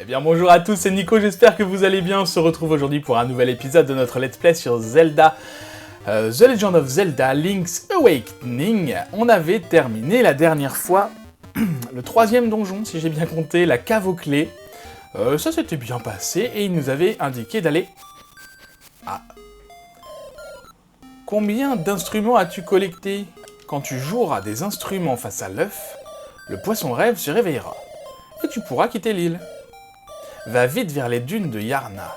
Eh bien bonjour à tous, c'est Nico, j'espère que vous allez bien. On se retrouve aujourd'hui pour un nouvel épisode de notre Let's Play sur Zelda, The Legend of Zelda Link's Awakening. On avait terminé la dernière fois le 3e donjon, si j'ai bien compté, la cave aux clés. Ça s'était bien passé et il nous avait indiqué d'aller... Ah. Combien d'instruments as-tu collecté? Quand tu joueras des instruments face à l'œuf, le poisson rêve se réveillera et tu pourras quitter l'île. Va vite vers les dunes de Yarna.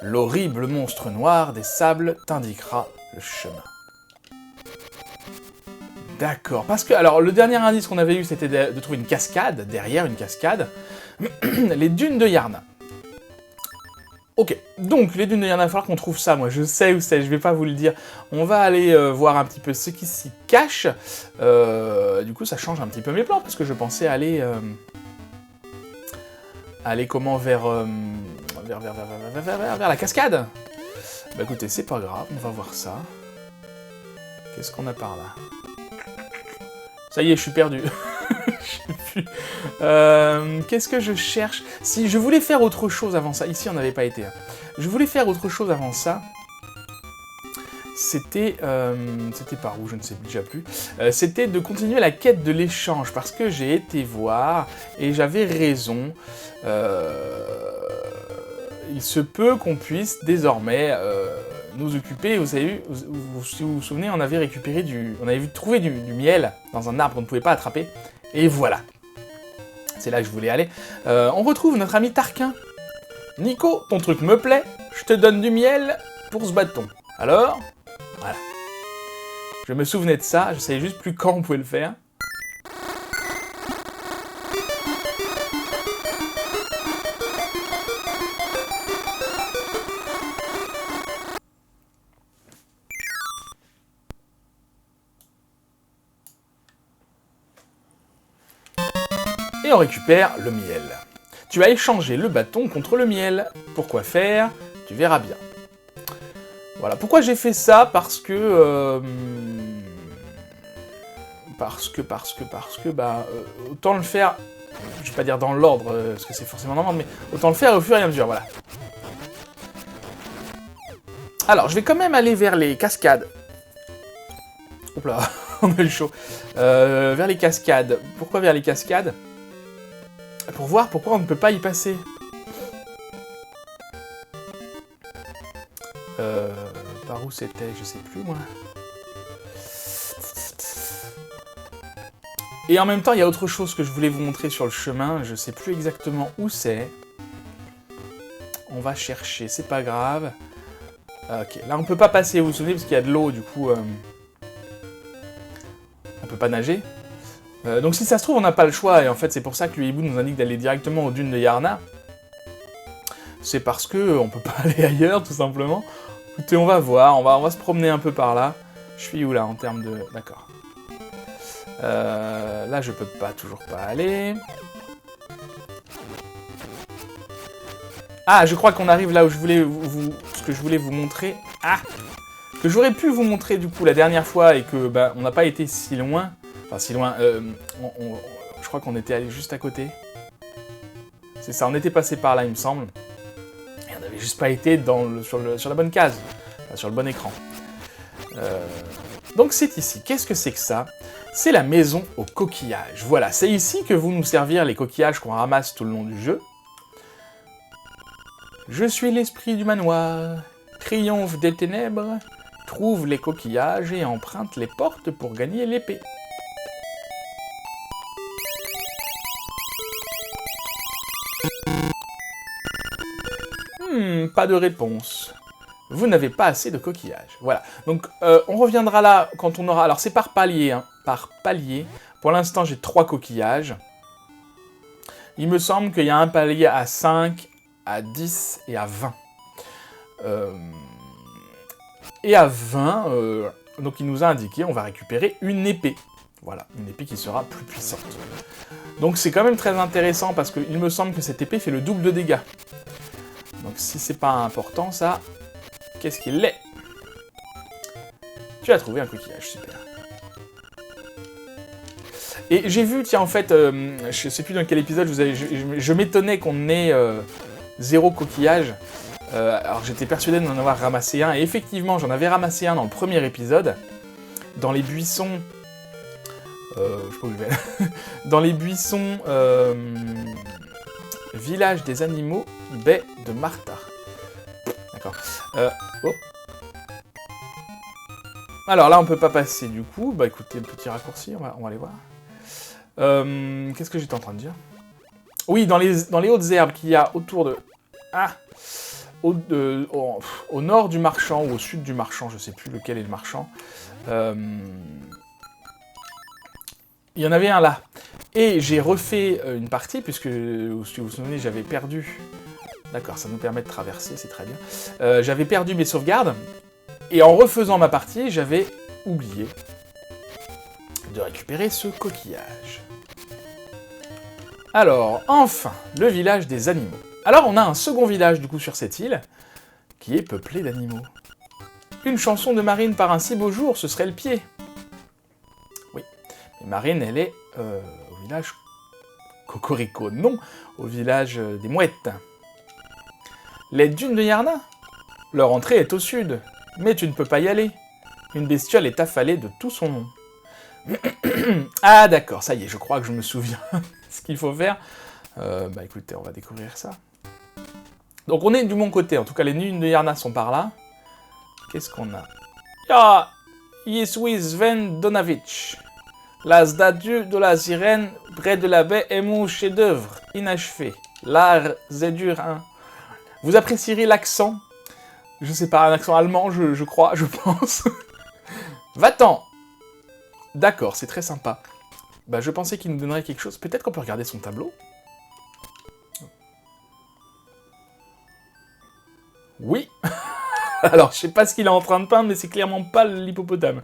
L'horrible monstre noir des sables t'indiquera le chemin. D'accord, parce que, alors, le dernier indice qu'on avait eu, c'était de trouver une cascade, derrière une cascade. Les dunes de Yarna. Ok, donc, les dunes de Yarna, il va falloir qu'on trouve ça, moi, je sais où c'est, je vais pas vous le dire. On va aller voir un petit peu ce qui s'y cache. Du coup, ça change un petit peu mes plans, parce que je pensais aller... Aller comment vers la cascade. Bah écoutez, c'est pas grave, on va voir ça. Qu'est-ce qu'on a par là? Ça y est, je suis perdu. Qu'est-ce que je cherche? Si, je voulais faire autre chose avant ça. Ici, on n'avait pas été. Je voulais faire autre chose avant ça. C'était par où, je ne sais déjà plus. C'était de continuer la quête de l'échange, parce que j'ai été voir, et j'avais raison. Il se peut qu'on puisse désormais nous occuper. Vous savez, si vous vous souvenez, on avait récupéré on avait trouvé du miel dans un arbre qu'on ne pouvait pas attraper, et voilà. C'est là que je voulais aller. On retrouve notre ami Tarquin. Nico, ton truc me plaît, je te donne du miel pour ce bâton. Alors, voilà. Je me souvenais de ça, je savais juste plus quand on pouvait le faire. Et on récupère le miel. Tu as échangé le bâton contre le miel. Pourquoi faire? Tu verras bien. Voilà, pourquoi j'ai fait ça? Parce que, autant le faire, je vais pas dire dans l'ordre, parce que c'est forcément dans l'ordre, mais autant le faire au fur et à mesure, voilà. Alors, je vais quand même aller vers les cascades. Hop là, on a eu chaud. Vers les cascades. Pourquoi vers les cascades? Pour voir pourquoi on ne peut pas y passer. Par où c'était? Je sais plus, moi. Et en même temps, il y a autre chose que je voulais vous montrer sur le chemin. Je sais plus exactement où c'est. On va chercher, c'est pas grave. Ok, là on peut pas passer, vous vous souvenez, parce qu'il y a de l'eau, du coup... on peut pas nager. Donc si ça se trouve, on n'a pas le choix, et en fait c'est pour ça que le hibou nous indique d'aller directement aux dunes de Yarna. C'est parce que on peut pas aller ailleurs, tout simplement. Écoutez, on va voir, on va se promener un peu par là. Je suis où là, en termes de... D'accord. Là je peux toujours pas aller. Ah, je crois qu'on arrive là où je voulais ce que je voulais vous montrer. Ah, que j'aurais pu vous montrer du coup la dernière fois, et que on n'a pas été si loin. Enfin, si loin, je crois qu'on était allé juste à côté. C'est ça, on était passé par là, il me semble. Et on n'avait juste pas été sur la bonne case, enfin, sur le bon écran. Donc c'est ici. Qu'est-ce que c'est que ça? C'est la maison aux coquillages. Voilà, c'est ici que vont nous servir les coquillages qu'on ramasse tout le long du jeu. Je suis l'esprit du manoir. Triomphe des ténèbres. Trouve les coquillages et emprunte les portes pour gagner l'épée. Pas de réponse. Vous n'avez pas assez de coquillages. Voilà. Donc, on reviendra là quand on aura... Alors, c'est par palier, hein. Par palier. Pour l'instant, j'ai 3 coquillages. Il me semble qu'il y a un palier à 5, à 10 et à 20. Et à 20, donc il nous a indiqué, on va récupérer une épée. Voilà, une épée qui sera plus puissante. Donc c'est quand même très intéressant, parce qu'il me semble que cette épée fait le double de dégâts. Donc si c'est pas important, ça, qu'est-ce qu'il est? Tu as trouvé un coquillage, super. Et j'ai vu, tiens, en fait, je sais plus dans quel épisode, je m'étonnais qu'on ait 0 coquillage. Alors j'étais persuadé d'en avoir ramassé un, et effectivement, j'en avais ramassé un dans le premier épisode, dans les buissons... je sais pas où je vais. Dans les buissons... Village des animaux, baie de Martha. D'accord. Oh. Alors là, on peut pas passer du coup. Bah écoutez, le petit raccourci, on va aller voir. Qu'est-ce que j'étais en train de dire? Oui, dans les hautes herbes qu'il y a autour de... Ah, au nord du marchand ou au sud du marchand, je sais plus lequel est le marchand. Il y en avait un là. Et j'ai refait une partie, puisque, si vous vous souvenez, j'avais perdu... D'accord, ça nous permet de traverser, c'est très bien. J'avais perdu mes sauvegardes, et en refaisant ma partie, j'avais oublié de récupérer ce coquillage. Alors, enfin, le village des animaux. Alors, on a un second village, du coup, sur cette île, qui est peuplé d'animaux. Une chanson de Marine par un si beau jour, ce serait le pied. Oui, mais Marine, elle est au village Cocorico, non, au village des mouettes. Les dunes de Yarna? Leur entrée est au sud, mais tu ne peux pas y aller. Une bestiole est affalée de tout son nom. Ah d'accord, ça y est, je crois que je me souviens ce qu'il faut faire. Bah écoutez, on va découvrir ça. Donc on est du bon côté, en tout cas les dunes de Yarna sont par là. Qu'est-ce qu'on a? Ya! Yesui Sven Donavitch. La statue de la sirène près de la baie est mon chef-d'œuvre, inachevé. L'art est dur, hein. Vous apprécierez l'accent. Je sais pas, un accent allemand, je crois, je pense. Va-t'en! D'accord, c'est très sympa. Bah, je pensais qu'il nous donnerait quelque chose. Peut-être qu'on peut regarder son tableau. Oui. Alors, je sais pas ce qu'il est en train de peindre, mais c'est clairement pas l'hippopotame.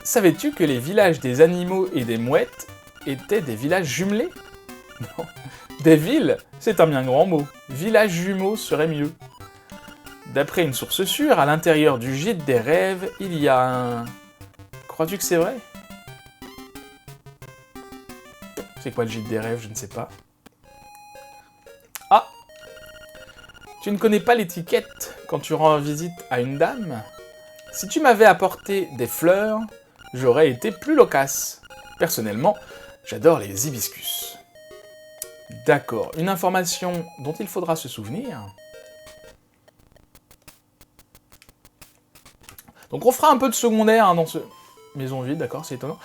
Savais-tu que les villages des animaux et des mouettes étaient des villages jumelés? Non. Des villes, c'est un bien grand mot. Villages jumeaux serait mieux. D'après une source sûre, à l'intérieur du gîte des rêves, il y a un... Crois-tu que c'est vrai? C'est quoi le gîte des rêves? Je ne sais pas. Ah! Tu ne connais pas l'étiquette quand tu rends visite à une dame? Si tu m'avais apporté des fleurs, j'aurais été plus loquace. Personnellement, j'adore les hibiscus. D'accord, une information dont il faudra se souvenir. Donc on fera un peu de secondaire hein, dans ce... Maison vide, d'accord, c'est étonnant.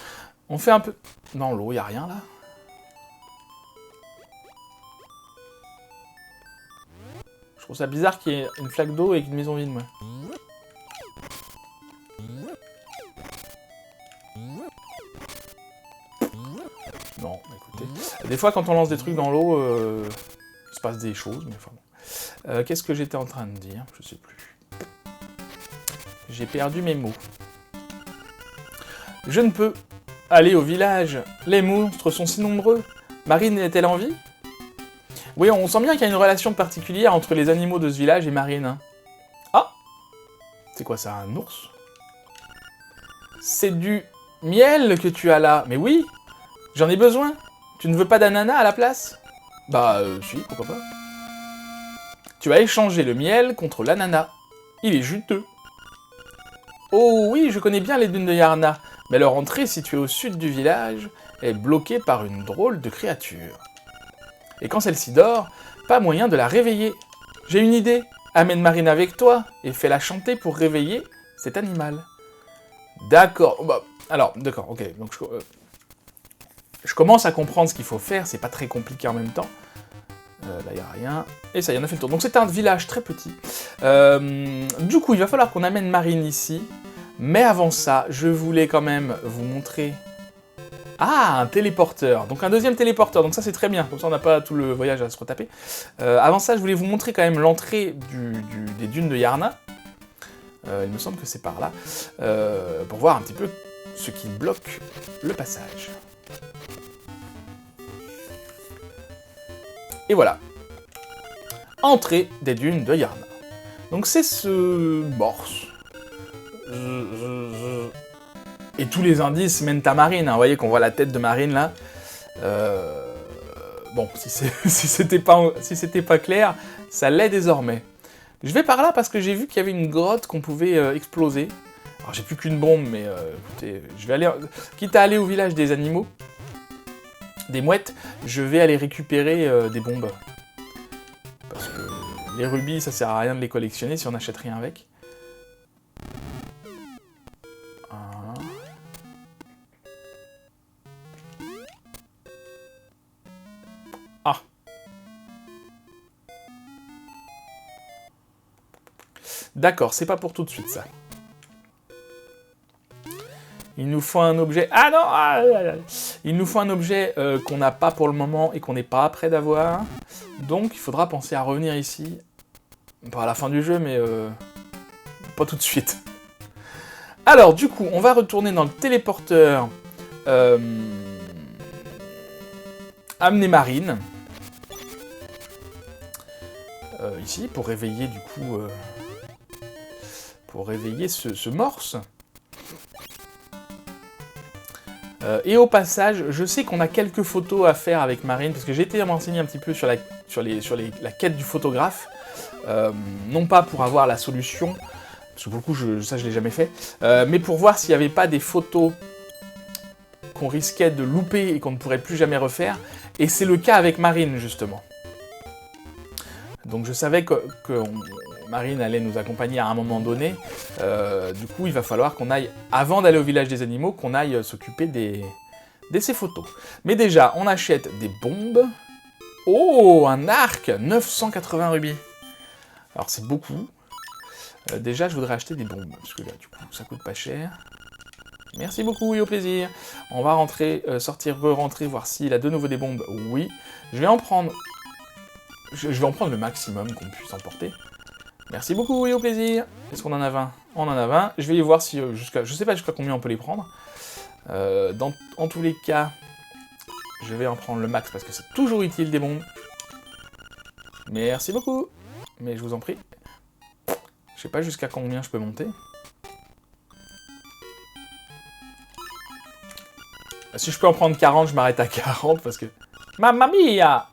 On fait un peu... Dans l'eau, il n'y a rien là? Je trouve ça bizarre qu'il y ait une flaque d'eau et une maison vide, moi. Non, écoutez. Des fois, quand on lance des trucs dans l'eau, il se passe des choses, mais enfin bon. Qu'est-ce que j'étais en train de dire? Je sais plus. J'ai perdu mes mots. Je ne peux aller au village. Les monstres sont si nombreux. Marine est-elle en vie? Oui, on sent bien qu'il y a une relation particulière entre les animaux de ce village et Marine. Hein. Ah! C'est quoi ça, un ours? C'est du miel que tu as là. Mais oui! J'en ai besoin. Tu ne veux pas d'ananas à la place? Bah, si, pourquoi pas. Tu as échangé le miel contre l'ananas. Il est juteux. Oh oui, je connais bien les dunes de Yarna, mais leur entrée, située au sud du village, est bloquée par une drôle de créature. Et quand celle-ci dort, pas moyen de la réveiller. J'ai une idée, amène Marine avec toi, et fais-la chanter pour réveiller cet animal. D'accord, bah, alors, d'accord, ok, donc je commence à comprendre ce qu'il faut faire, c'est pas très compliqué en même temps. Là, il n'y a rien. Et ça y en a fait le tour. Donc c'est un village très petit. Du coup, il va falloir qu'on amène Marine ici. Mais avant ça, je voulais quand même vous montrer... Ah, un téléporteur. Donc un deuxième téléporteur. Donc ça, c'est très bien. Comme ça, on n'a pas tout le voyage à se retaper. Avant ça, je voulais vous montrer quand même l'entrée des dunes de Yarna. Il me semble que c'est par là. Pour voir un petit peu ce qui bloque le passage. Et voilà. Entrée des dunes de Yarna. Donc c'est ce morse. Et tous les indices mènent à Marine, hein. Vous voyez qu'on voit la tête de Marine, là. Bon, si c'était pas clair, ça l'est désormais. Je vais par là parce que j'ai vu qu'il y avait une grotte qu'on pouvait exploser. Alors j'ai plus qu'une bombe, mais écoutez, je vais aller... Quitte à aller au village des animaux, des mouettes, je vais aller récupérer des bombes. Parce que les rubis, ça sert à rien de les collectionner si on n'achète rien avec. Ah. D'accord, c'est pas pour tout de suite, ça. Il nous faut un objet... Ah non Il nous faut un objet qu'on n'a pas pour le moment et qu'on n'est pas prêt d'avoir. Donc, il faudra penser à revenir ici. Pas à la fin du jeu, mais pas tout de suite. Alors, du coup, on va retourner dans le téléporteur. Amener Marine. Ici, pour réveiller, du coup... pour réveiller ce morse. Et au passage, je sais qu'on a quelques photos à faire avec Marine, parce que j'ai été m'enseigner un petit peu sur la quête du photographe, non pas pour avoir la solution, parce que pour le coup, ça je l'ai jamais fait, mais pour voir s'il n'y avait pas des photos qu'on risquait de louper et qu'on ne pourrait plus jamais refaire, et c'est le cas avec Marine, justement. Donc je savais que Marine allait nous accompagner à un moment donné, du coup il va falloir qu'on aille, avant d'aller au village des animaux, qu'on aille s'occuper de ces photos. Mais déjà, on achète des bombes. Oh, un arc 980 rubis. Alors c'est beaucoup. Déjà, je voudrais acheter des bombes, parce que là, du coup, ça coûte pas cher. Merci beaucoup et au plaisir. On va rentrer, sortir, re-rentrer, voir s'il a de nouveau des bombes. Oui. Je vais en prendre... Je vais en prendre le maximum qu'on puisse emporter. Merci beaucoup et au plaisir. Est-ce qu'on en a 20? On en a 20. Je vais y voir si je sais pas jusqu'à combien on peut les prendre. En tous les cas, je vais en prendre le max parce que c'est toujours utile des bombes. Merci beaucoup. Mais je vous en prie. Je sais pas jusqu'à combien je peux monter. Si je peux en prendre 40, je m'arrête à 40 parce que... Mamma mia!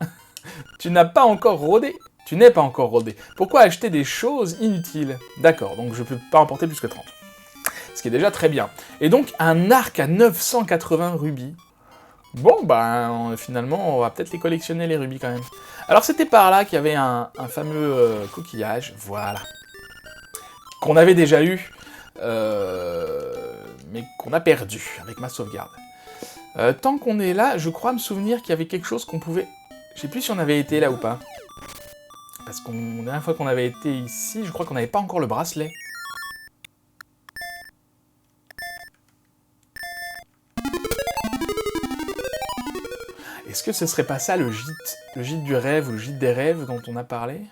Tu n'as pas encore rodé. Tu n'es pas encore rodé. Pourquoi acheter des choses inutiles? D'accord, donc je ne peux pas en porter plus que 30. Ce qui est déjà très bien. Et donc, un arc à 980 rubis. Bon, ben, finalement, on va peut-être les collectionner, les rubis, quand même. Alors, c'était par là qu'il y avait un fameux coquillage. Voilà. Qu'on avait déjà eu, mais qu'on a perdu avec ma sauvegarde. Tant qu'on est là, je crois me souvenir qu'il y avait quelque chose qu'on pouvait... Je sais plus si on avait été là ou pas. Parce que la dernière fois qu'on avait été ici, je crois qu'on n'avait pas encore le bracelet. Est-ce que ce serait pas ça le gîte du rêve ou le gîte des rêves dont on a parlé?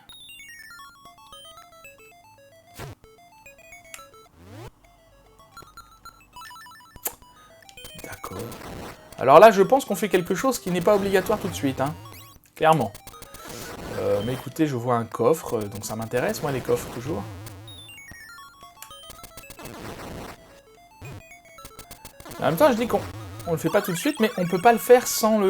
D'accord. Alors là, je pense qu'on fait quelque chose qui n'est pas obligatoire tout de suite, hein. Clairement. Mais écoutez, je vois un coffre, donc ça m'intéresse, moi, les coffres, toujours. En même temps, je dis qu'on le fait pas tout de suite, mais on peut pas le faire sans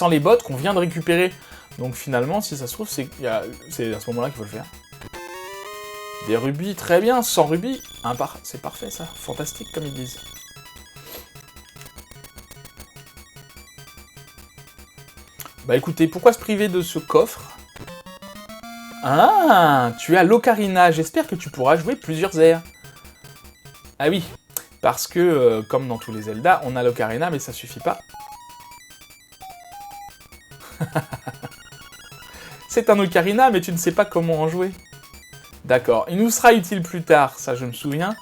les bottes qu'on vient de récupérer. Donc finalement, si ça se trouve, c'est à ce moment-là qu'il faut le faire. Des rubis, très bien, 100 rubis. C'est parfait, ça. Fantastique, comme ils disent. Bah écoutez, pourquoi se priver de ce coffre? Ah, tu as l'ocarina. J'espère que tu pourras jouer plusieurs airs. Ah oui, parce que, comme dans tous les Zelda, on a l'ocarina, mais ça suffit pas. C'est un ocarina, mais tu ne sais pas comment en jouer. D'accord, il nous sera utile plus tard, ça je me souviens.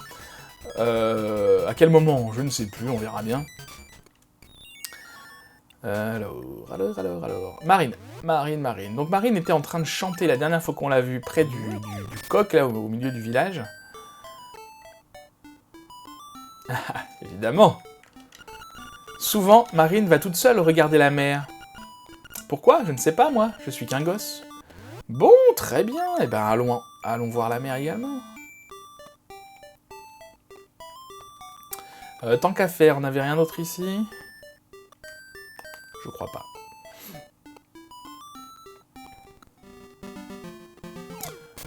À quel moment? Je ne sais plus, on verra bien. Alors... Marine. Donc Marine était en train de chanter la dernière fois qu'on l'a vue près du coq, là, au milieu du village. Évidemment. Souvent, Marine va toute seule regarder la mer. Pourquoi? Je ne sais pas, moi. Je suis qu'un gosse. Bon, très bien. Eh ben, allons voir la mer également. Tant qu'à faire, on n'avait rien d'autre ici? Je crois pas.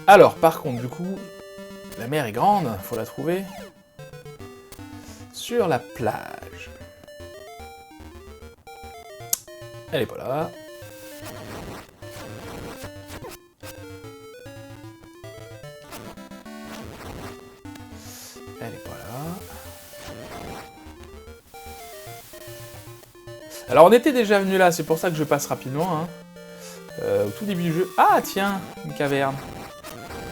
Alors, par contre, du coup, la mer est grande, faut la trouver. Sur la plage. Elle est pas là. Elle est pas là. Alors on était déjà venu là, c'est pour ça que je passe rapidement. Hein. Au tout début du jeu. Ah tiens, une caverne.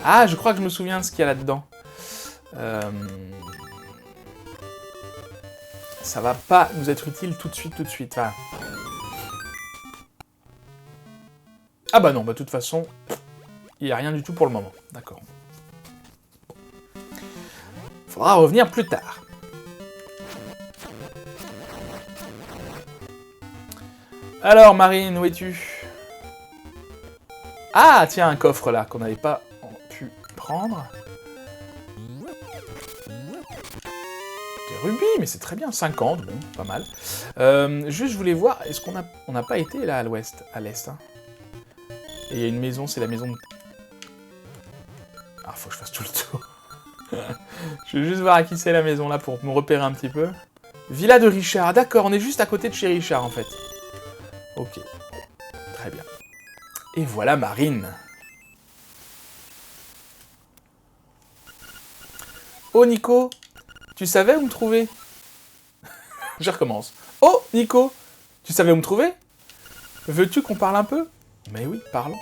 Ah, je crois que je me souviens de ce qu'il y a là-dedans. Ça va pas nous être utile tout de suite. Enfin... Ah bah non, bah de toute façon, il n'y a rien du tout pour le moment. D'accord. Faudra revenir plus tard. Alors, Marine, où es-tu? Ah, tiens, un coffre là, qu'on n'avait pas pu prendre. Des rubis, mais c'est très bien, 50, bon, pas mal. Juste, je voulais voir, est-ce qu'on n'a pas été là à l'ouest, à l'est, hein. Et il y a une maison, c'est la maison de... Ah, faut que je fasse tout le tour. Je vais juste voir à qui c'est la maison là pour me repérer un petit peu. Villa de Richard, d'accord, on est juste à côté de chez Richard en fait. Ok, très bien. Et voilà Marine. Oh Nico, tu savais où me trouver? Je recommence. Oh Nico, tu savais où me trouver? Veux-tu qu'on parle un peu? Mais oui, parlons.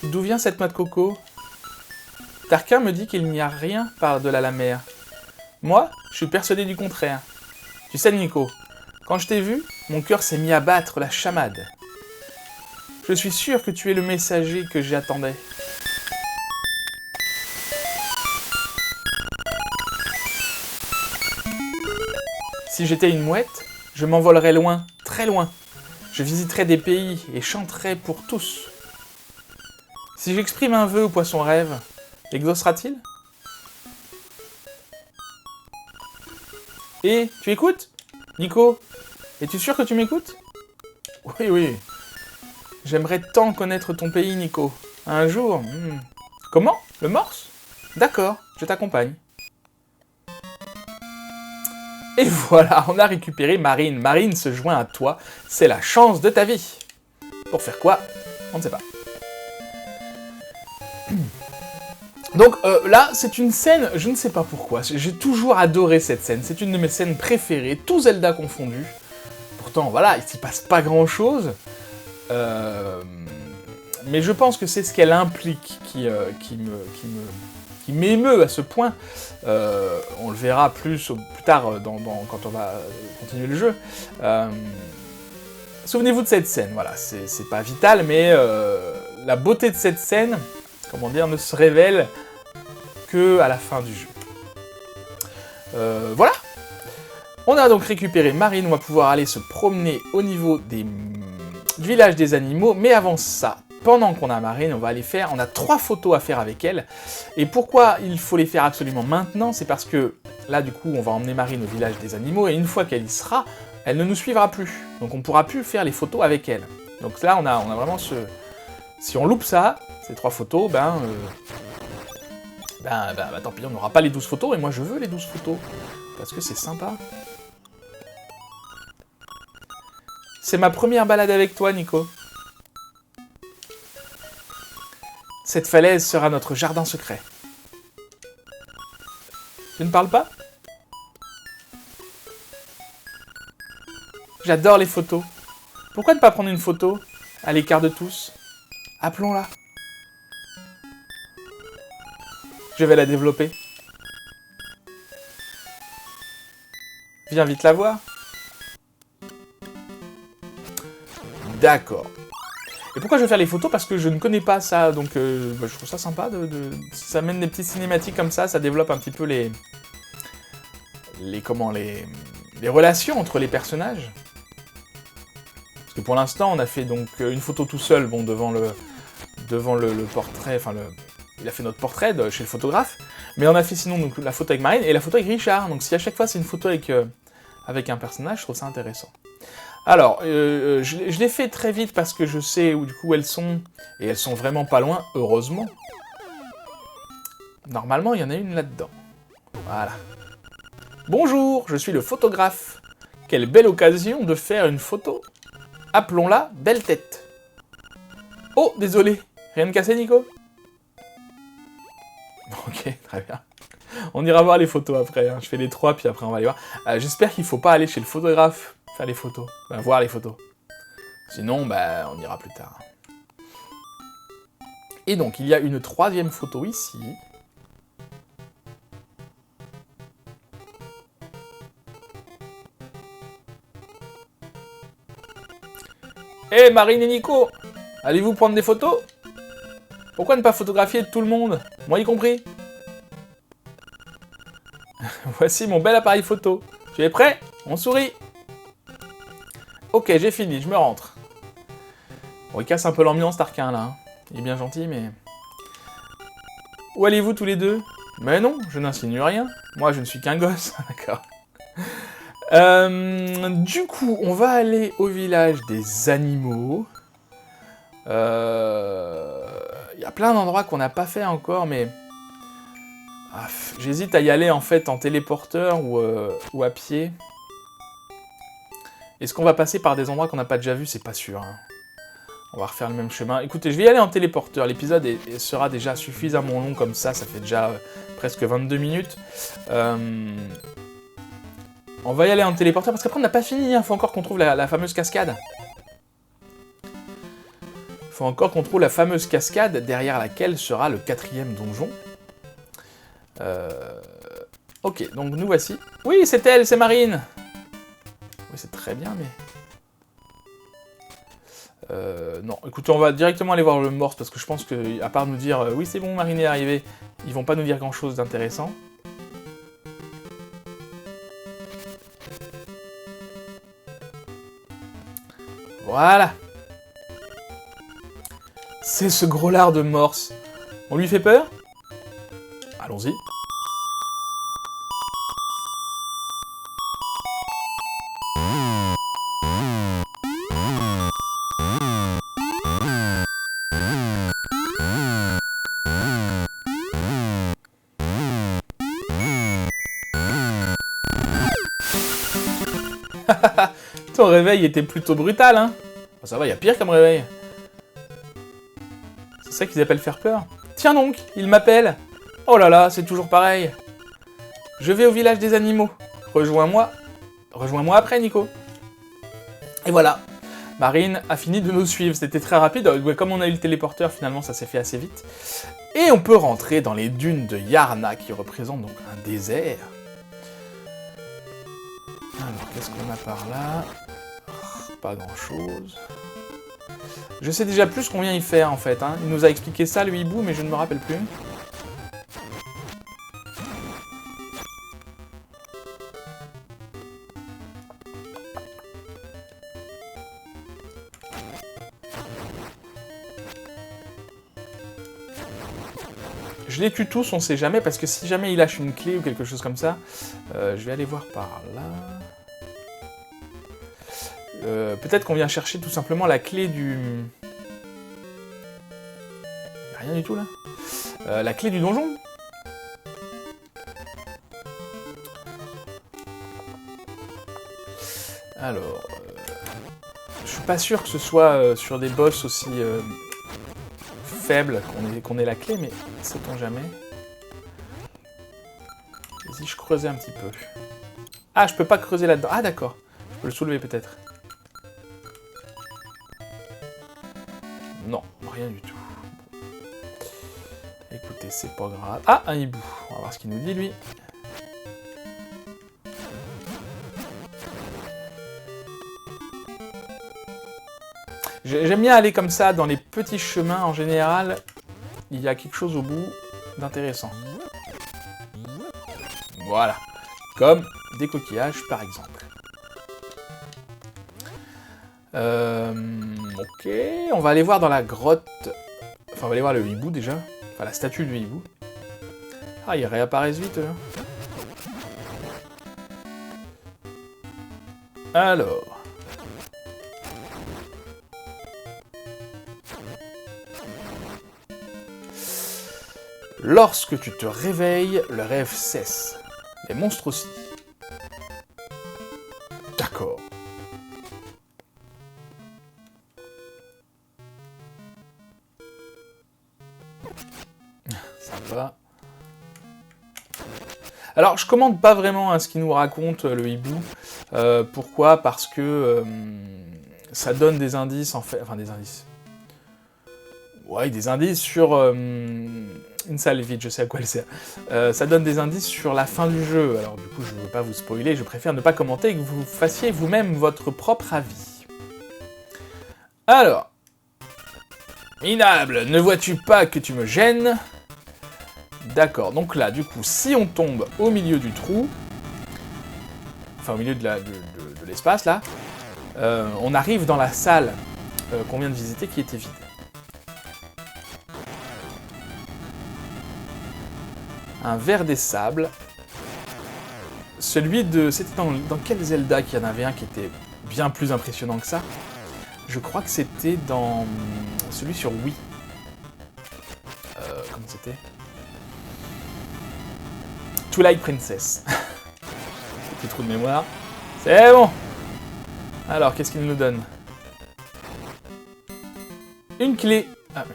D'où vient cette noix de coco? Tarquin me dit qu'il n'y a rien par-delà la mer. Moi, je suis persuadé du contraire. Tu sais, Nico, quand je t'ai vu, mon cœur s'est mis à battre la chamade. Je suis sûr que tu es le messager que j'attendais. Si j'étais une mouette, je m'envolerais loin, très loin. Je visiterais des pays et chanterais pour tous. Si j'exprime un vœu au poisson rêve, l'exaucera-t-il? Et tu écoutes, Nico? Es-tu sûr que tu m'écoutes? Oui, oui. J'aimerais tant connaître ton pays, Nico. Un jour. Comment? Le morse? D'accord, je t'accompagne. Et voilà, on a récupéré Marine. Marine se joint à toi. C'est la chance de ta vie. Pour faire quoi? On ne sait pas. Donc là, c'est une scène, je ne sais pas pourquoi, j'ai toujours adoré cette scène, c'est une de mes scènes préférées, tout Zelda confondu. Pourtant, voilà, il s'y passe pas grand-chose, mais je pense que c'est ce qu'elle implique qui m'émeut à ce point. On le verra plus tard quand on va continuer le jeu. Souvenez-vous de cette scène, voilà, c'est pas vital, mais la beauté de cette scène, comment dire, ne se révèle que à la fin du jeu. Voilà. On a donc récupéré Marine, on va pouvoir aller se promener au niveau du village des animaux, mais avant ça, pendant qu'on a Marine, on a 3 photos à faire avec elle. Et pourquoi il faut les faire absolument maintenant? C'est parce que là, du coup, on va emmener Marine au village des animaux, et une fois qu'elle y sera, elle ne nous suivra plus. Donc on ne pourra plus faire les photos avec elle. Donc là, on a vraiment ce... Si on loupe ça, ces 3 photos, tant pis, on n'aura pas les 12 photos, et moi je veux les 12 photos, parce que c'est sympa. C'est ma première balade avec toi, Nico. Cette falaise sera notre jardin secret. Tu ne parles pas? J'adore les photos. Pourquoi ne pas prendre une photo, à l'écart de tous? Appelons-la. Je vais la développer. Viens vite la voir. D'accord. Et pourquoi je veux faire les photos? Parce que je ne connais pas ça, donc je trouve ça sympa. Ça mène des petites cinématiques comme ça développe un petit peu les relations entre les personnages. Parce que pour l'instant, on a fait donc une photo tout seul, bon, devant le portrait, enfin, il a fait notre portrait chez le photographe, mais on a fait sinon donc, la photo avec Marine et la photo avec Richard. Donc si à chaque fois c'est une photo avec un personnage, je trouve ça intéressant. Alors, je l'ai fait très vite parce que je sais où, du coup, elles sont, et elles sont vraiment pas loin, heureusement. Normalement, il y en a une là-dedans. Voilà. Bonjour, je suis le photographe. Quelle belle occasion de faire une photo. Appelons-la Belle Tête. Oh, désolé. Rien de cassé, Nico? Ok, très bien. On ira voir les photos après. Hein. Je fais les 3, puis après on va les voir. J'espère qu'il ne faut pas aller chez le photographe faire les photos. Enfin, voir les photos. Sinon, bah, on ira plus tard. Et donc, il y a une 3e photo ici. Hé, Marine et Nico, allez-vous prendre des photos? Pourquoi ne pas photographier tout le monde? Moi y compris. Voici mon bel appareil photo. Tu es prêt? On sourit. Ok, j'ai fini, je me rentre. Bon, il casse un peu l'ambiance, Tarquin, là. Hein. Il est bien gentil, mais... Où allez-vous tous les deux? Mais non, je n'insinue rien. Moi, je ne suis qu'un gosse. D'accord. Du coup, on va aller au village des animaux. Il y a plein d'endroits qu'on n'a pas fait encore, mais... Ah, j'hésite à y aller, en fait, en téléporteur ou à pied. Est-ce qu'on va passer par des endroits qu'on n'a pas déjà vus? C'est pas sûr. Hein. On va refaire le même chemin. Écoutez, je vais y aller en téléporteur. L'épisode sera déjà suffisamment long comme ça. Ça fait déjà presque 22 minutes. On va y aller en téléporteur parce qu'après on n'a pas fini. Il faut encore qu'on trouve la fameuse cascade. Il faut encore qu'on trouve la fameuse cascade derrière laquelle sera le 4e donjon. Ok, donc nous voici. Oui, c'est elle, c'est Marine. Oui, c'est très bien, mais... non, écoutez, on va directement aller voir le morse, parce que je pense que, à part nous dire oui, c'est bon, Marine est arrivée, ils vont pas nous dire grand-chose d'intéressant. Voilà. C'est ce gros lard de morse. On lui fait peur? Allons-y. Ton réveil était plutôt brutal, hein? Oh, ça va, il y a pire comme réveil. C'est ça qu'ils appellent faire peur. Tiens donc, il m'appelle. Oh là là, c'est toujours pareil. Je vais au village des animaux. Rejoins-moi. Rejoins-moi après, Nico. Et voilà. Marine a fini de nous suivre. C'était très rapide. Comme on a eu le téléporteur, finalement, ça s'est fait assez vite. Et on peut rentrer dans les dunes de Yarna, qui représentent donc un désert. Alors, qu'est-ce qu'on a par là? Pas grand-chose. Je sais déjà plus ce qu'on vient y faire, en fait. Hein. Il nous a expliqué ça, le hibou, mais je ne me rappelle plus. Je les tue tous, on sait jamais, parce que si jamais il lâche une clé ou quelque chose comme ça, je vais aller voir par là... peut-être qu'on vient chercher tout simplement la clé du... Rien du tout là. La clé du donjon. Alors... je suis pas sûr que ce soit sur des boss aussi faibles qu'on ait la clé, mais sait-on jamais. Et si je creusais un petit peu. Ah, je peux pas creuser là-dedans. Ah d'accord. Je peux le soulever peut-être. Non, rien du tout. Écoutez, c'est pas grave. Ah, un hibou. On va voir ce qu'il nous dit, lui. J'aime bien aller comme ça, dans les petits chemins, en général. Il y a quelque chose au bout d'intéressant. Voilà. Comme des coquillages, par exemple. Ok, on va aller voir dans la grotte... Enfin, on va aller voir le hibou, déjà. Enfin, la statue du hibou. Ah, ils réapparaissent vite, eux. Alors... Lorsque tu te réveilles, le rêve cesse. Les monstres aussi. D'accord. Ça va. Alors, je commande pas vraiment ce qu'il nous raconte, le hibou. Pourquoi? Parce que ça donne des indices, en fait... Enfin, des indices. Ouais, des indices sur... une salle vide, je sais à quoi elle sert. Ça donne des indices sur la fin du jeu. Alors, du coup, je ne veux pas vous spoiler, je préfère ne pas commenter et que vous fassiez vous-même votre propre avis. Alors... Minable, ne vois-tu pas que tu me gênes? D'accord, donc là, du coup, si on tombe au milieu du trou, enfin au milieu de l'espace, là, on arrive dans la salle qu'on vient de visiter qui était vide. Un ver des sables. Celui de... C'était dans quel Zelda qu'il y en avait un qui était bien plus impressionnant que ça? Je crois que c'était dans celui sur Wii. Comment c'était? Twilight Princess. Petit trou de mémoire. C'est bon. Alors, qu'est-ce qu'il nous donne? Une clé. Ah,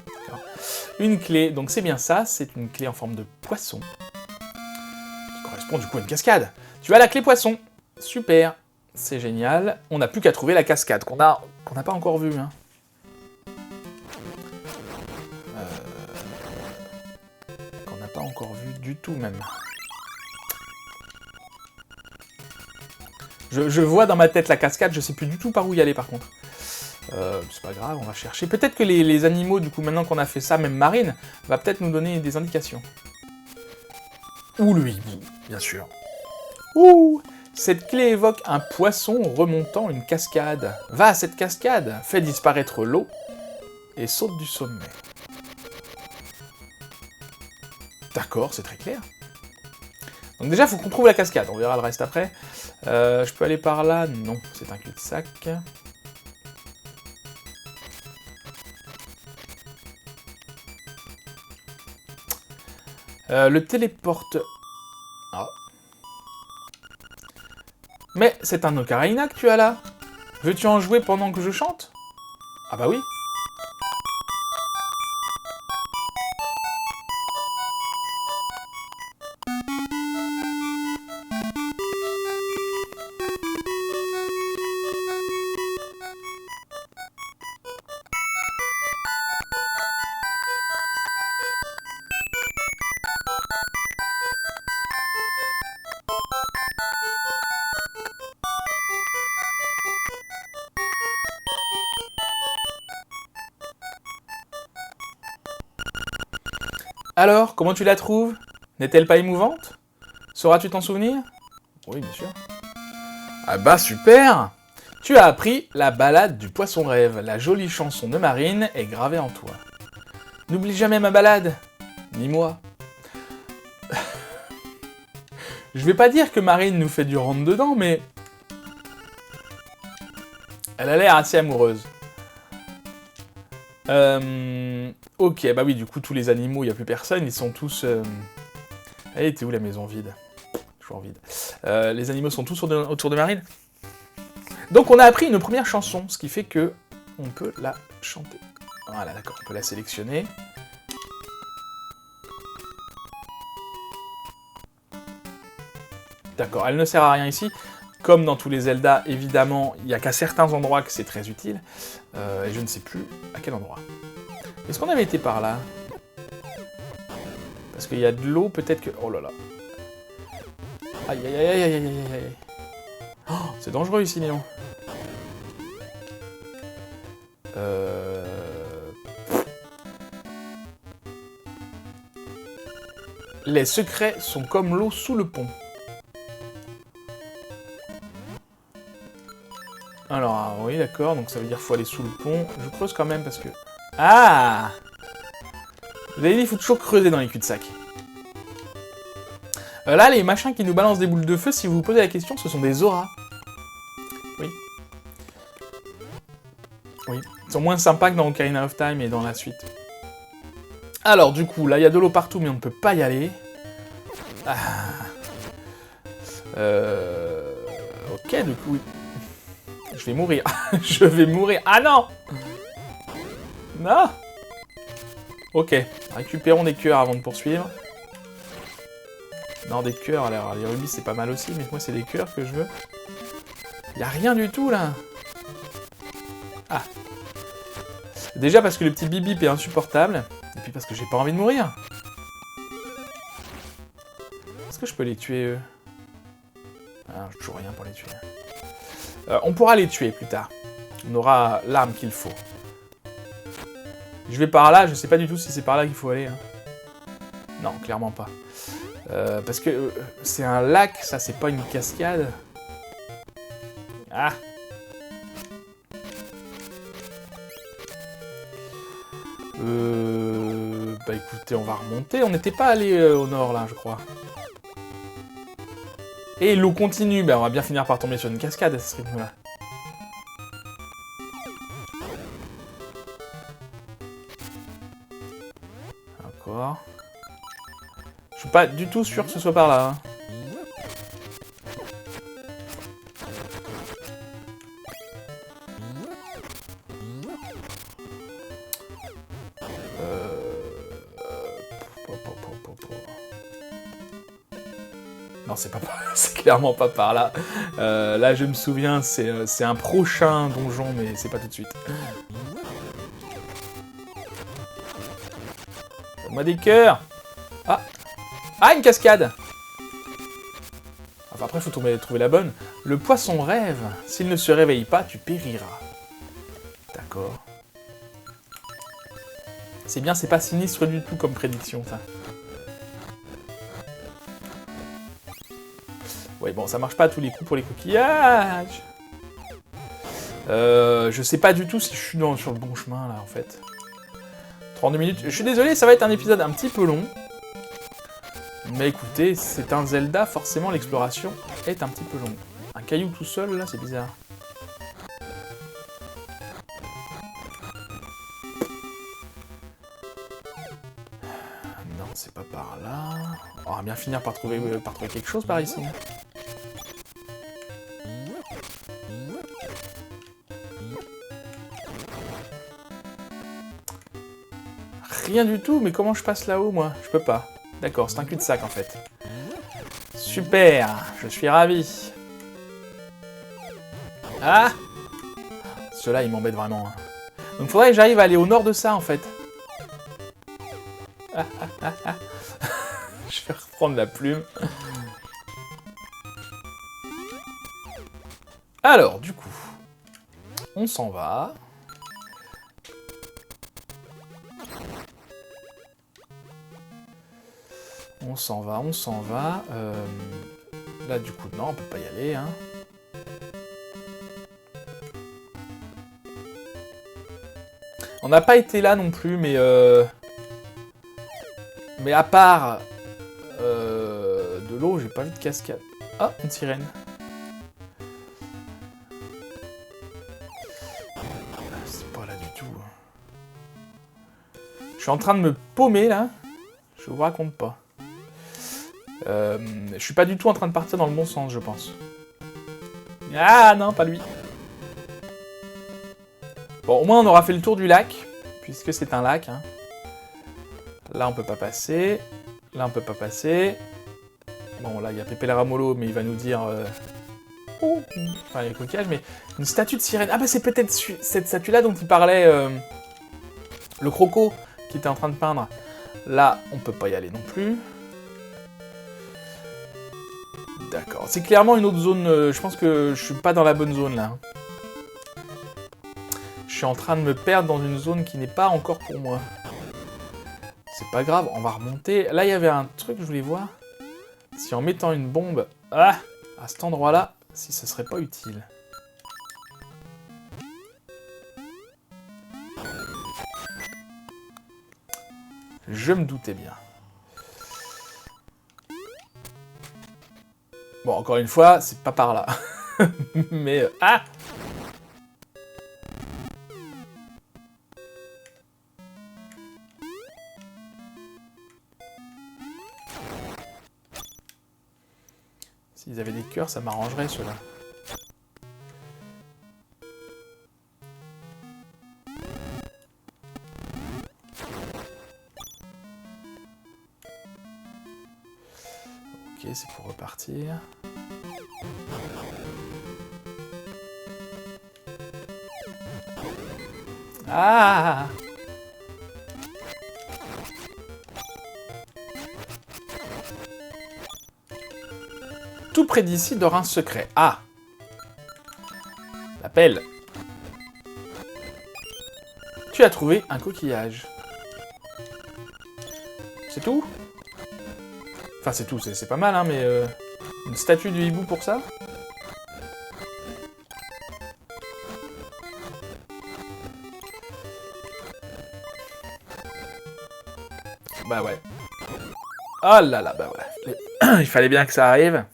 d'accord. Une clé, donc c'est bien ça, c'est une clé en forme de poisson. Qui correspond du coup à une cascade. Tu as la clé poisson. Super. C'est génial. On n'a plus qu'à trouver la cascade, qu'on n'a pas encore vue. Hein. Qu'on n'a pas encore vue du tout, même. Je vois dans ma tête la cascade, je sais plus du tout par où y aller, par contre. C'est pas grave, on va chercher. Peut-être que les animaux, du coup, maintenant qu'on a fait ça, même Marine, va peut-être nous donner des indications. Ou le hibou, bien sûr. Ouh! Cette clé évoque un poisson remontant une cascade. Va à cette cascade, fais disparaître l'eau et saute du sommet. D'accord, c'est très clair. Donc déjà, il faut qu'on trouve la cascade, on verra le reste après. Je peux aller par là? Non, c'est un cul-de-sac. Le téléporte... Ah. Mais c'est un ocarina que tu as là. Veux-tu en jouer pendant que je chante? Ah bah oui. Alors, comment tu la trouves? N'est-elle pas émouvante? Sauras-tu t'en souvenir? Oui, bien sûr. Ah bah super! Tu as appris la ballade du poisson rêve. La jolie chanson de Marine est gravée en toi. N'oublie jamais ma ballade, ni moi. Je vais pas dire que Marine nous fait du rentre-dedans, mais... Elle a l'air assez amoureuse. Ok, bah oui, du coup, tous les animaux, il n'y a plus personne, ils sont tous... Elle était où la maison vide? Toujours vide. Les animaux sont tous autour de Marine. Donc on a appris une première chanson, ce qui fait que on peut la chanter. Voilà, d'accord, on peut la sélectionner. D'accord, elle ne sert à rien ici. Comme dans tous les Zelda, évidemment, il n'y a qu'à certains endroits que c'est très utile. Et je ne sais plus à quel endroit. Est-ce qu'on avait été par là? Parce qu'il y a de l'eau, peut-être que... Oh là là. Aïe aïe aïe aïe aïe aïe aïe aïe. Oh, c'est dangereux ici, Léon. Les secrets sont comme l'eau sous le pont. Alors, oui, d'accord, donc ça veut dire qu'il faut aller sous le pont. Je creuse quand même parce que... Ah! Vous avez dit, il faut toujours creuser dans les cul-de-sac. Là, les machins qui nous balancent des boules de feu, si vous vous posez la question, ce sont des auras. Oui. Oui. Ils sont moins sympas que dans Ocarina of Time et dans la suite. Alors, du coup, là, il y a de l'eau partout, mais on ne peut pas y aller. Ah. Ok, du coup... Je vais mourir. Je vais mourir. Ah non! Non! Ok. Récupérons des cœurs avant de poursuivre. Non, des cœurs. Alors, les rubis, c'est pas mal aussi, mais moi, c'est des cœurs que je veux. Y a rien du tout, là. Ah. Déjà parce que le petit bip-bip est insupportable. Et puis parce que j'ai pas envie de mourir. Est-ce que je peux les tuer, eux? Ah, j'ai toujours rien pour les tuer. On pourra les tuer plus tard. On aura l'arme qu'il faut. Je vais par là, je sais pas du tout si c'est par là qu'il faut aller. Hein. Non, clairement pas. Parce que c'est un lac, ça c'est pas une cascade. Ah! Bah écoutez, on va remonter. On n'était pas allé au nord là, je crois. Et l'eau continue, bah on va bien finir par tomber sur une cascade à ce rythme-là. Encore. Je suis pas du tout sûr que ce soit par là. Hein. Non, c'est pas par là, c'est clairement pas par là. Là, je me souviens, c'est un prochain donjon, mais c'est pas tout de suite. Donne-moi des cœurs. Ah. Ah, une cascade. Enfin, après, il faut trouver la bonne. Le poisson rêve. S'il ne se réveille pas, tu périras. D'accord. C'est bien, c'est pas sinistre du tout comme prédiction, ça. Ouais, bon, ça marche pas à tous les coups pour les coquillages. Je sais pas du tout si je suis sur le bon chemin, là, en fait. 32 minutes. Je suis désolé, ça va être un épisode un petit peu long. Mais écoutez, c'est un Zelda, forcément, l'exploration est un petit peu longue. Un caillou tout seul, là, c'est bizarre. Non, c'est pas par là. On va bien finir par trouver quelque chose par ici. Rien du tout, mais comment je passe là-haut, moi? Je peux pas. D'accord, c'est un cul-de-sac, en fait. Super, je suis ravi. Ah! Ceux-là, ils m'embêtent vraiment. Hein. Donc, faudrait que j'arrive à aller au nord de ça, en fait. Ah, ah, ah, ah. Je vais reprendre la plume. Alors, du coup, on s'en va. On s'en va, on s'en va. Là, du coup, non, on peut pas y aller. Hein. On n'a pas été là non plus, mais à part de l'eau, j'ai pas vu de cascade. Ah, une sirène. C'est pas là du tout. Je suis en train de me paumer, là. Je vous raconte pas. Je suis pas du tout en train de partir dans le bon sens, je pense. Ah non, pas lui. Bon, au moins on aura fait le tour du lac, puisque c'est un lac. Hein. Là, on peut pas passer. Là, on peut pas passer. Bon, là, il y a Pépé Laramolo, mais il va nous dire... Oh. Enfin, il y a le coquillage, mais... Une statue de sirène. Ah bah c'est peut-être cette statue-là dont il parlait... Le croco qui était en train de peindre. Là, on peut pas y aller non plus. D'accord. C'est clairement une autre zone. Je pense que je suis pas dans la bonne zone, là. Je suis en train de me perdre dans une zone qui n'est pas encore pour moi. C'est pas grave, on va remonter. Là, il y avait un truc que je voulais voir. Si en mettant une bombe à cet endroit-là, si ça serait pas utile. Je me doutais bien. Bon, encore une fois, c'est pas par là. Mais... ah! S'ils avaient des cœurs, ça m'arrangerait, ceux-là. Ok, c'est pour repartir. Ah! Tout près d'ici dort un secret. Ah! La pelle. Tu as trouvé un coquillage. C'est tout? Enfin, c'est tout, c'est pas mal, hein, mais... une statue du hibou pour ça? Bah ouais. Oh là là, bah voilà. Il fallait bien que ça arrive.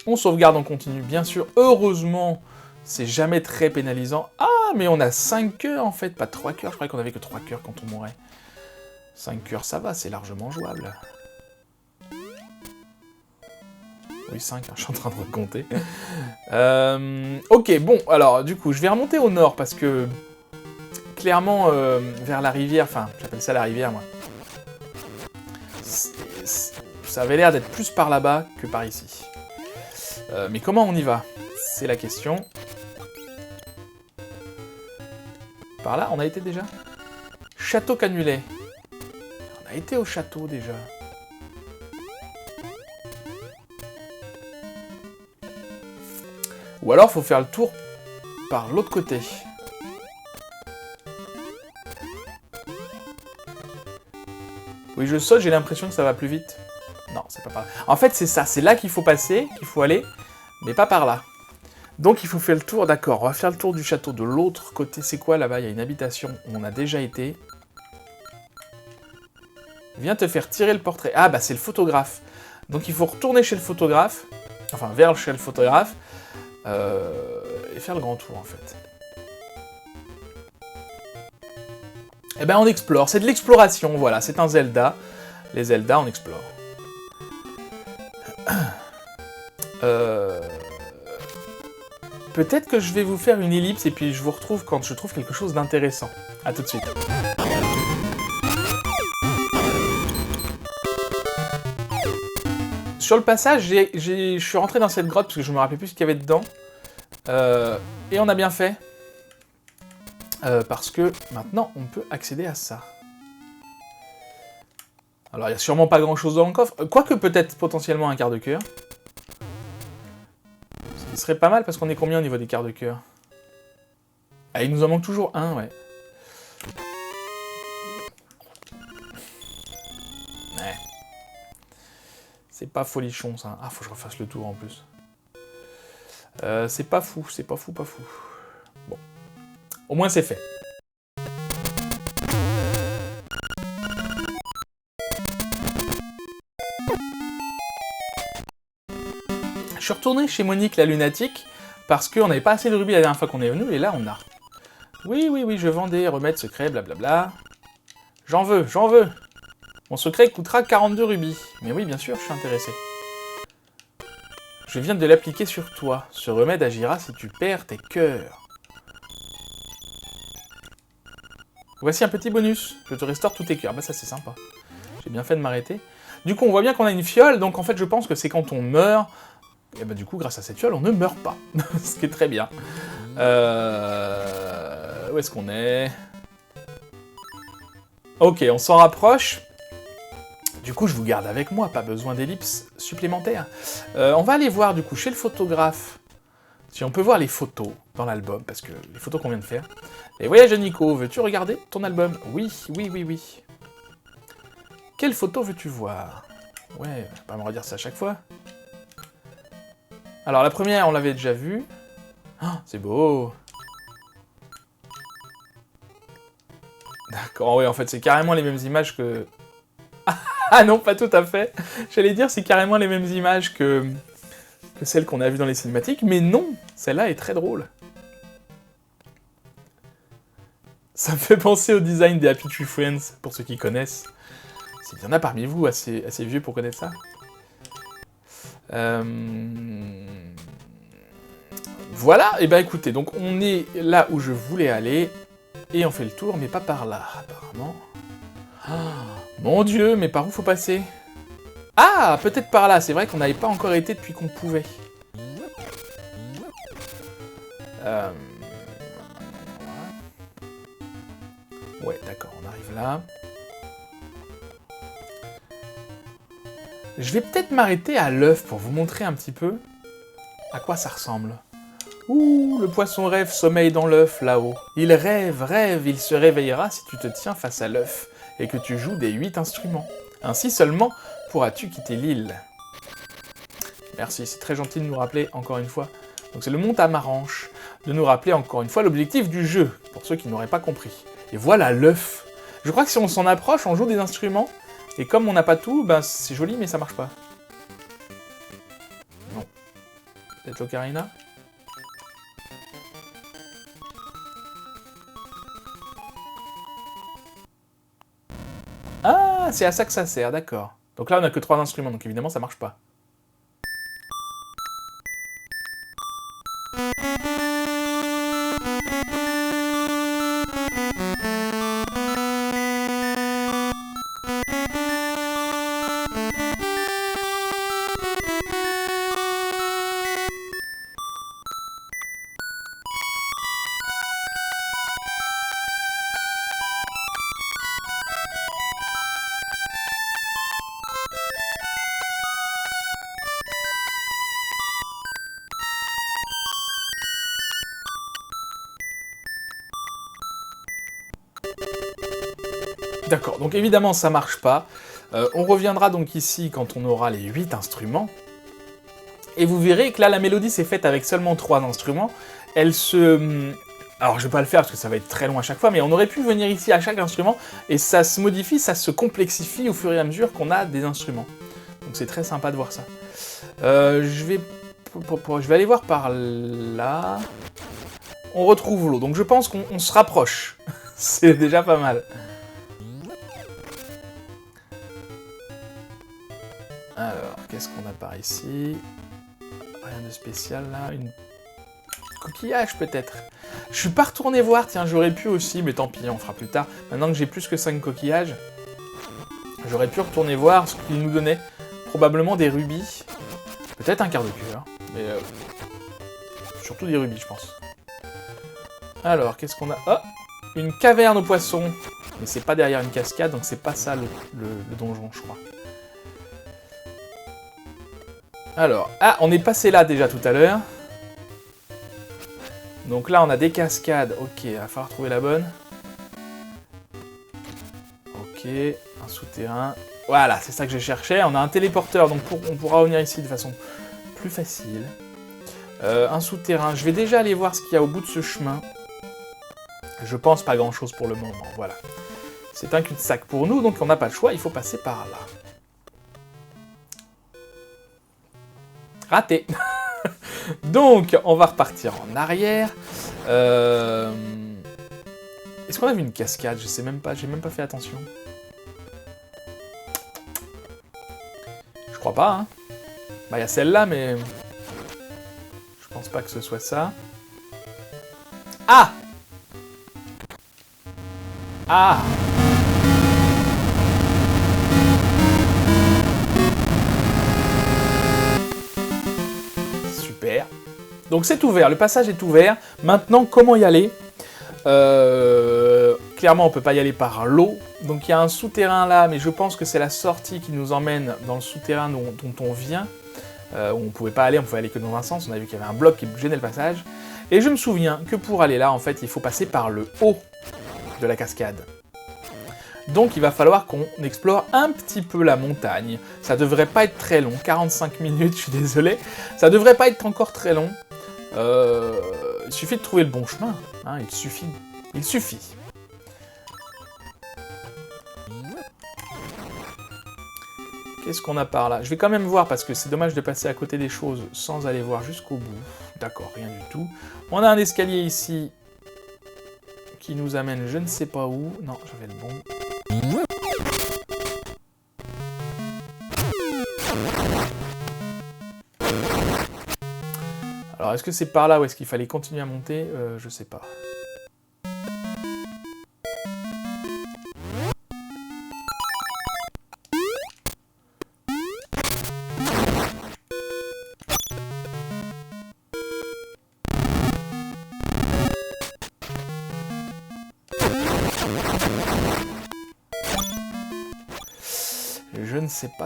On sauvegarde, on continue, bien sûr. Heureusement, c'est jamais très pénalisant. Ah, mais on a 5 cœurs, en fait, pas 3 cœurs. Je croyais qu'on avait que 3 cœurs quand on mourait. 5 cœurs, ça va, c'est largement jouable. Oui, 5, hein, je suis en train de recompter. Ok, bon, alors, du coup, je vais remonter au nord, parce que... clairement, vers la rivière, enfin, j'appelle ça la rivière, moi. Ça avait l'air d'être plus par là-bas que par ici. Mais comment on y va? C'est la question. Par là, on a été déjà? Château Canulet. On a été au château déjà. Ou alors, faut faire le tour par l'autre côté. Oui, je saute, j'ai l'impression que ça va plus vite. Non, c'est pas par là. En fait, c'est ça, c'est là qu'il faut passer, qu'il faut aller, mais pas par là. Donc il faut faire le tour, d'accord, on va faire le tour du château de l'autre côté. C'est quoi là-bas? Il y a une habitation où on a déjà été. Viens te faire tirer le portrait. Ah bah c'est le photographe. Donc il faut retourner chez le photographe, enfin vers chez le photographe, et faire le grand tour en fait. Eh ben on explore, c'est de l'exploration, voilà, c'est un Zelda. Les Zelda, on explore. Peut-être que je vais vous faire une ellipse et puis je vous retrouve quand je trouve quelque chose d'intéressant. A tout de suite. Sur le passage, je suis rentré dans cette grotte parce que je me rappelais plus ce qu'il y avait dedans. Et on a bien fait. Parce que maintenant, on peut accéder à ça. Alors, il n'y a sûrement pas grand-chose dans le coffre. Quoique peut-être potentiellement un quart de cœur. Ce qui serait pas mal parce qu'on est combien au niveau des quarts de cœur? Ah, il nous en manque toujours un, ouais. Ouais. C'est pas folichon, ça. Ah, faut que je refasse le tour en plus. C'est pas fou, c'est pas fou, pas fou. Bon. Au moins, c'est fait. Je suis retourné chez Monique la lunatique parce qu'on n'avait pas assez de rubis la dernière fois qu'on est venu et là on a. Oui, oui, oui, je vends des remèdes secrets, blablabla. J'en veux, j'en veux. Mon secret coûtera 42 rubis. Mais oui, bien sûr, je suis intéressé. Je viens de l'appliquer sur toi. Ce remède agira si tu perds tes cœurs. Voici un petit bonus. Je te restaure tous tes cœurs. Bah ça c'est sympa. J'ai bien fait de m'arrêter. Du coup, on voit bien qu'on a une fiole, donc en fait je pense que c'est quand on meurt. Et bah du coup, grâce à cette fiole, on ne meurt pas. Ce qui est très bien. Où est-ce qu'on est? Ok, on s'en rapproche. Du coup, je vous garde avec moi, pas besoin d'ellipse supplémentaire. On va aller voir du coup chez le photographe. Si on peut voir les photos dans l'album, parce que les photos qu'on vient de faire. Les voyages de Nico, veux-tu regarder ton album? Oui, oui, oui, oui. Quelle photo veux-tu voir? Ouais, je vais pas me redire ça à chaque fois. Alors la première, on l'avait déjà vue. Oh, c'est beau. D'accord, ouais, en fait, c'est carrément les mêmes images que... Ah non, pas tout à fait. J'allais dire, c'est carrément les mêmes images que celles qu'on a vues dans les cinématiques, mais non, celle-là est très drôle. Ça me fait penser au design des Happy Tree Friends, pour ceux qui connaissent. S'il y en a parmi vous assez vieux pour connaître ça. Voilà, et ben écoutez, donc on est là où je voulais aller, et on fait le tour, mais pas par là, apparemment. Mon Dieu, mais par où faut passer? Ah, peut-être par là, c'est vrai qu'on n'avait pas encore été depuis qu'on pouvait. Ouais, d'accord, on arrive là. Je vais peut-être m'arrêter à l'œuf pour vous montrer un petit peu à quoi ça ressemble. Ouh, le poisson rêve sommeille dans l'œuf là-haut. Il rêve, rêve, il se réveillera si tu te tiens face à l'œuf et que tu joues des 8 instruments. Ainsi seulement pourras-tu quitter l'île. Merci, c'est très gentil de nous rappeler encore une fois. Donc c'est le Mont-Amaranche, de nous rappeler encore une fois l'objectif du jeu, pour ceux qui n'auraient pas compris. Et voilà l'œuf. Je crois que si on s'en approche, on joue des instruments, et comme on n'a pas tout, ben c'est joli mais ça marche pas. Non. Peut-être l'ocarina ? Ah, c'est à ça que ça sert, d'accord. Donc là, on n'a que 3 instruments, donc évidemment, ça marche pas. D'accord, donc évidemment ça marche pas. On reviendra donc ici quand on aura les 8 instruments. Et vous verrez que là la mélodie s'est faite avec seulement 3 instruments. Elle se... Alors je vais pas le faire parce que ça va être très long à chaque fois, mais on aurait pu venir ici à chaque instrument et ça se modifie, ça se complexifie au fur et à mesure qu'on a des instruments. Donc c'est très sympa de voir ça. Je vais aller voir par là. On retrouve l'eau, donc je pense qu'on se rapproche. C'est déjà pas mal. Alors, qu'est-ce qu'on a par ici? Rien de spécial là, une... Coquillage peut-être. Je suis pas retourné voir, tiens, j'aurais pu aussi, mais tant pis, on fera plus tard. Maintenant que j'ai plus que 5 coquillages, j'aurais pu retourner voir ce qu'il nous donnait. Probablement des rubis. Peut-être un quart de cœur, mais surtout des rubis, je pense. Alors, qu'est-ce qu'on a? Oh, une caverne aux poissons. Mais c'est pas derrière une cascade, donc c'est pas ça le donjon, je crois. Alors, ah, on est passé là déjà tout à l'heure. Donc là, on a des cascades. Ok, il va falloir trouver la bonne. Ok, un souterrain. Voilà, c'est ça que je cherchais. On a un téléporteur, donc on pourra revenir ici de façon plus facile. Un souterrain. Je vais déjà aller voir ce qu'il y a au bout de ce chemin. Je pense pas grand-chose pour le moment, voilà. C'est un cul-de-sac pour nous, donc on n'a pas le choix, il faut passer par là. Raté. Donc, on va repartir en arrière. Est-ce qu'on a vu une cascade? Je sais même pas, j'ai même pas fait attention. Je crois pas, hein. Bah, il y a celle-là, mais... je pense pas que ce soit ça. Ah! Ah! Super. Donc c'est ouvert, le passage est ouvert. Maintenant, comment y aller? Clairement, on peut pas y aller par l'eau. Donc il y a un souterrain là, mais je pense que c'est la sortie qui nous emmène dans le souterrain dont on vient. Où on pouvait pas aller, on pouvait aller que dans un sens. On a vu qu'il y avait un bloc qui gênait le passage. Et je me souviens que pour aller là, en fait, il faut passer par le haut de la cascade. Donc il va falloir qu'on explore un petit peu la montagne. Ça devrait pas être très long, 45 minutes, je suis désolé. Ça devrait pas être encore très long. Il suffit de trouver le bon chemin, hein, il suffit. Qu'est-ce qu'on a par là? Je vais quand même voir, parce que c'est dommage de passer à côté des choses sans aller voir jusqu'au bout. D'accord, rien du tout. On a un escalier ici qui nous amène je ne sais pas où. Non, j'avais le bon. Alors, est-ce que c'est par là ou est-ce qu'il fallait continuer à monter? Je sais pas.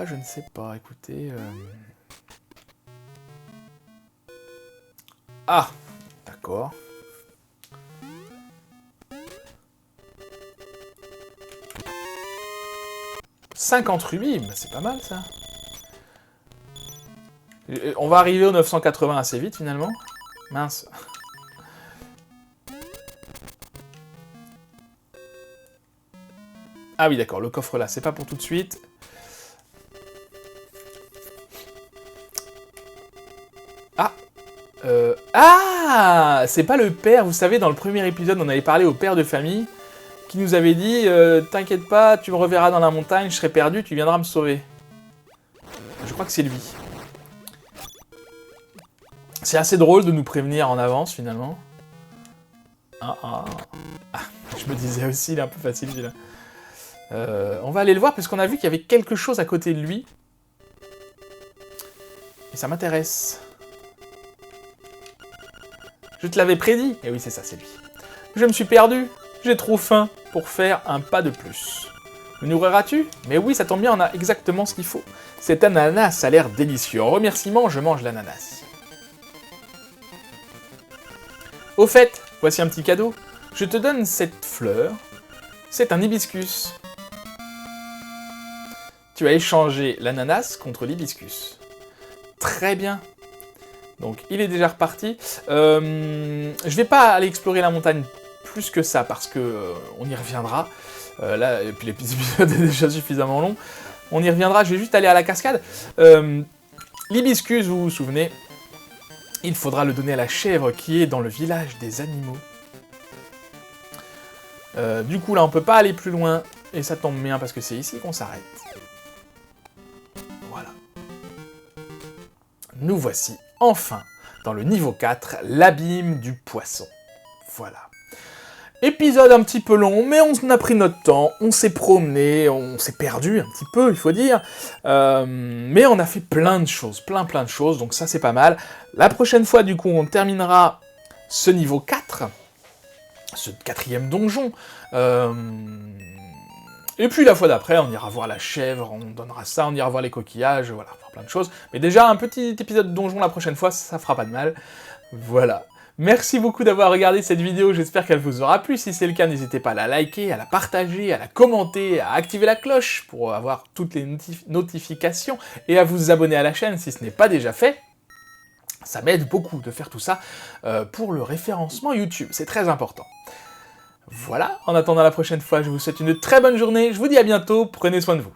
Je ne sais pas, écoutez... Ah, d'accord. « 50 rubis, bah c'est pas mal ça. On va arriver au 980 assez vite finalement. Mince. Ah oui d'accord, le coffre là, c'est pas pour tout de suite. Ah Ah, c'est pas le père, vous savez, dans le premier épisode, on avait parlé au père de famille, qui nous avait dit « T'inquiète pas, tu me reverras dans la montagne, je serai perdu, tu viendras me sauver. » Je crois que c'est lui. C'est assez drôle de nous prévenir en avance, finalement. Ah, je me disais aussi, il est un peu facile, celui-là. On va aller le voir, puisqu'on a vu qu'il y avait quelque chose à côté de lui. Et ça m'intéresse. Je te l'avais prédit. Et oui, c'est ça, c'est lui. Je me suis perdu. J'ai trop faim pour faire un pas de plus. Me nourriras-tu? Mais oui, ça tombe bien, on a exactement ce qu'il faut. Cet ananas a l'air délicieux. En remerciement, je mange l'ananas. Au fait, voici un petit cadeau. Je te donne cette fleur. C'est un hibiscus. Tu as échangé l'ananas contre l'hibiscus. Très bien. Donc, il est déjà reparti. Je vais pas aller explorer la montagne plus que ça, parce que on y reviendra. Là, et puis l'épisode est déjà suffisamment long. On y reviendra, je vais juste aller à la cascade. L'hibiscus, vous vous souvenez, il faudra le donner à la chèvre qui est dans le village des animaux. Du coup, là, on peut pas aller plus loin. Et ça tombe bien, parce que c'est ici qu'on s'arrête. Voilà. Nous voici enfin dans le niveau 4, l'abîme du poisson. Voilà. Épisode un petit peu long, mais on a pris notre temps, on s'est promené, on s'est perdu un petit peu, il faut dire. Mais on a fait plein de choses, plein de choses, donc ça c'est pas mal. La prochaine fois, du coup, on terminera ce niveau 4, ce 4e donjon. Et puis la fois d'après, on ira voir la chèvre, on donnera ça, on ira voir les coquillages, voilà, on fera plein de choses. Mais déjà, un petit épisode de donjon la prochaine fois, ça fera pas de mal. Voilà. Merci beaucoup d'avoir regardé cette vidéo, j'espère qu'elle vous aura plu. Si c'est le cas, n'hésitez pas à la liker, à la partager, à la commenter, à activer la cloche pour avoir toutes les notifications, et à vous abonner à la chaîne si ce n'est pas déjà fait. Ça m'aide beaucoup de faire tout ça pour le référencement YouTube, c'est très important. Voilà, en attendant la prochaine fois, je vous souhaite une très bonne journée, je vous dis à bientôt, prenez soin de vous.